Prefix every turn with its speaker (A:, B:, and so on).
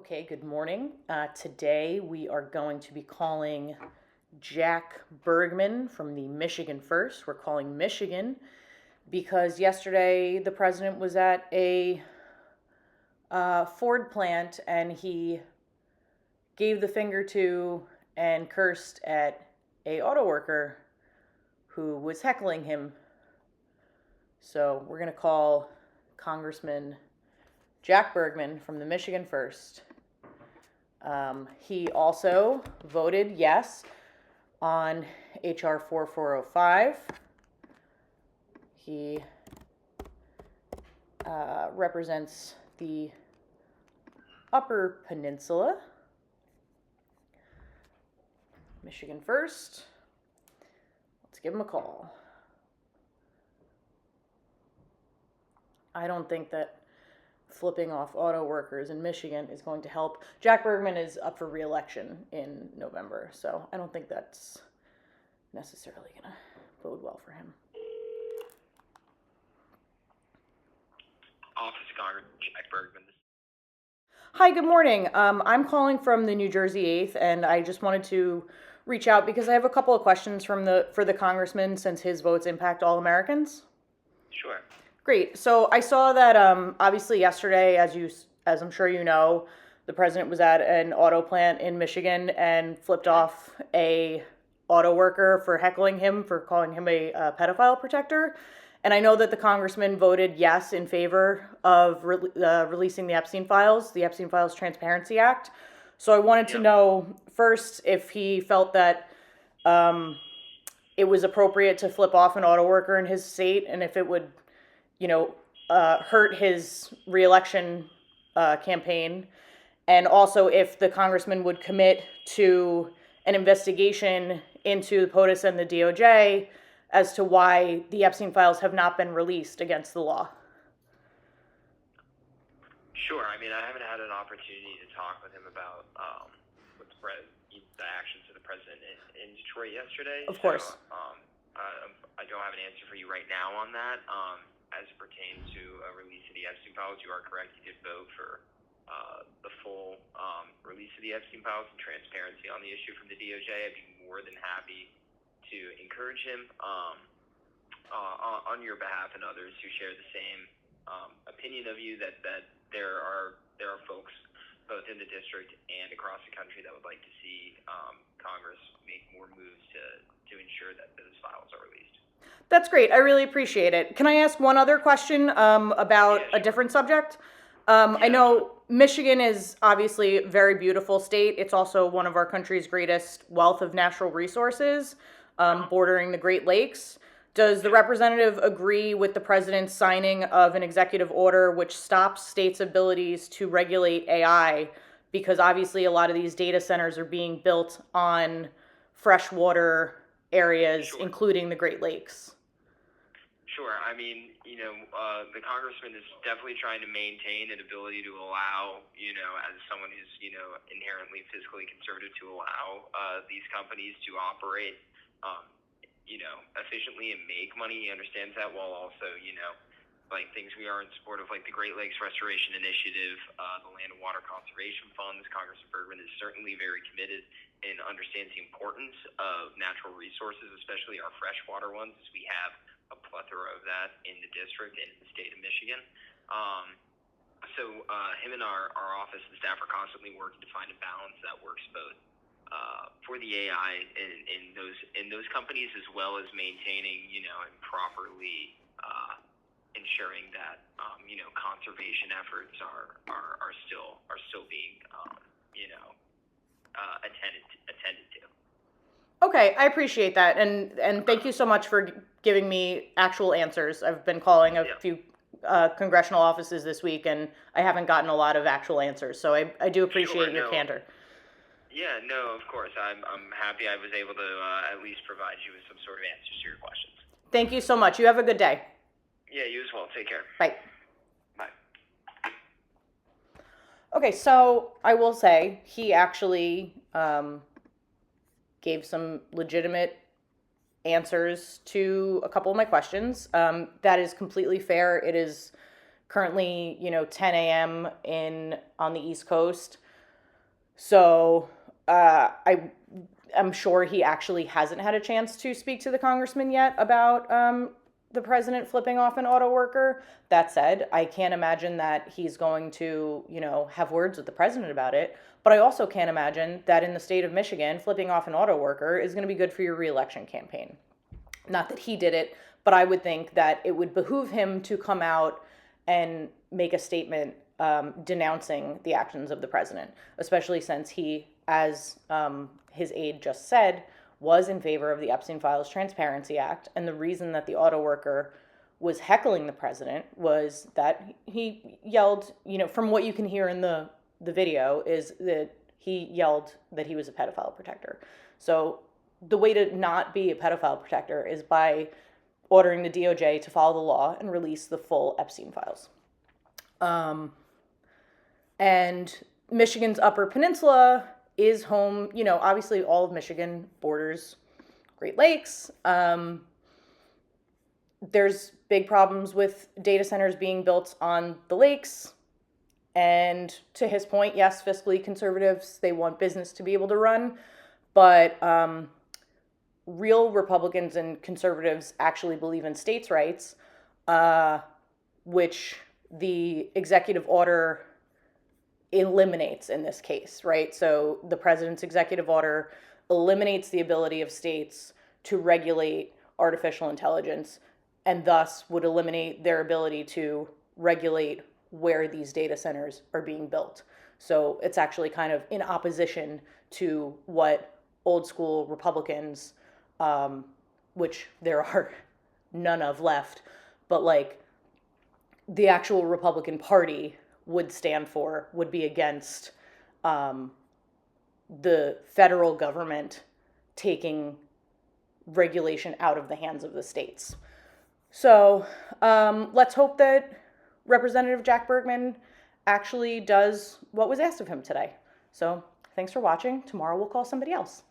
A: Okay, good morning. Today we are going to be calling Jack Bergman from the Michigan First. We're calling Michigan because yesterday the president was at a Ford plant and he gave the finger to and cursed at a auto worker who was heckling him. So we're going to call Congressman Jack Bergman from the Michigan First. He also voted yes on H.R. 4405. He represents the Upper Peninsula. Michigan First. Let's give him a call. I don't think that flipping off auto workers in Michigan is going to help. Jack Bergman is up for re-election in November, so I don't think that's necessarily going to bode well for him.
B: Office of Congressman Jack Bergman.
A: Hi, good morning. I'm calling from the New Jersey 8th, and I just wanted to reach out because I have a couple of questions for the congressman since his votes impact all Americans.
B: Sure.
A: Great. So I saw that obviously yesterday, as I'm sure you know, the president was at an auto plant in Michigan and flipped off a auto worker for heckling him, for calling him a pedophile protector. And I know that the congressman voted yes in favor of releasing the Epstein Files Transparency Act. So I wanted to know first if he felt that it was appropriate to flip off an auto worker in his state, and if it would hurt his re-election campaign, and also if the congressman would commit to an investigation into the POTUS and the DOJ as to why the Epstein files have not been released against the law.
B: Sure. I mean, I haven't had an opportunity to talk with him about the actions of the president in Detroit yesterday.
A: Of course.
B: So, I don't have an answer for you right now on that. As it pertains to a release of the Epstein files, you are correct. He did vote for the full release of the Epstein files and transparency on the issue from the DOJ. I'd be more than happy to encourage him on your behalf and others who share the same opinion of you that there are folks both in the district and across the country that would like to see Congress make more moves to ensure that those files are released.
A: That's great. I really appreciate it. Can I ask one other question about a different subject? I know Michigan is obviously a very beautiful state. It's also one of our country's greatest wealth of natural resources, bordering the Great Lakes. Does the representative agree with the president's signing of an executive order which stops states' abilities to regulate AI? Because obviously a lot of these data centers are being built on freshwater areas, including the Great Lakes.
B: Sure. I mean, the congressman is definitely trying to maintain an ability to allow, as someone who's, inherently fiscally conservative, to allow these companies to operate, efficiently and make money. He understands that, while also, things we are in support of, like the Great Lakes Restoration Initiative, the Land and Water Conservation Funds. Congressman Bergman is certainly very committed and understands the importance of natural resources, especially our freshwater ones, as we have a plethora of that in the district and in the state of Michigan. So him and our office and staff are constantly working to find a balance that works both for the AI in those companies, as well as maintaining, and properly ensuring that conservation efforts are still being attended to.
A: Okay, I appreciate that, and thank you so much for giving me actual answers. I've been calling a few congressional offices this week, and I haven't gotten a lot of actual answers, so I do appreciate your candor.
B: Yeah, no, of course. I'm happy I was able to at least provide you with some sort of answers to your questions.
A: Thank you so much. You have a good day.
B: Yeah, you as well. Take care.
A: Bye.
B: Bye.
A: Okay, so I will say he actually gave some legitimate answers to a couple of my questions. That is completely fair. It is currently, 10 a.m. on the East Coast. So I'm sure he actually hasn't had a chance to speak to the congressman yet about the president flipping off an auto worker. That said, I can't imagine that he's going to, have words with the president about it. But I also can't imagine that in the state of Michigan, flipping off an auto worker is going to be good for your reelection campaign. Not that he did it, but I would think that it would behoove him to come out and make a statement denouncing the actions of the president, especially since he, as his aide just said, was in favor of the Epstein Files Transparency Act. And the reason that the auto worker was heckling the president was that he yelled, from what you can hear in the video, is that he yelled that he was a pedophile protector. So the way to not be a pedophile protector is by ordering the DOJ to follow the law and release the full Epstein files. And Michigan's Upper Peninsula is home, obviously all of Michigan borders Great Lakes. There's big problems with data centers being built on the lakes. And to his point, yes, fiscally conservatives, they want business to be able to run. But real Republicans and conservatives actually believe in states' rights, which the executive order eliminates in this case, right? So the president's executive order eliminates the ability of states to regulate artificial intelligence and thus would eliminate their ability to regulate where these data centers are being built. So it's actually kind of in opposition to what old school Republicans, which there are none of left, but like the actual Republican Party would stand for, would be against the federal government taking regulation out of the hands of the states. So let's hope that Representative Jack Bergman actually does what was asked of him today. So thanks for watching. Tomorrow we'll call somebody else.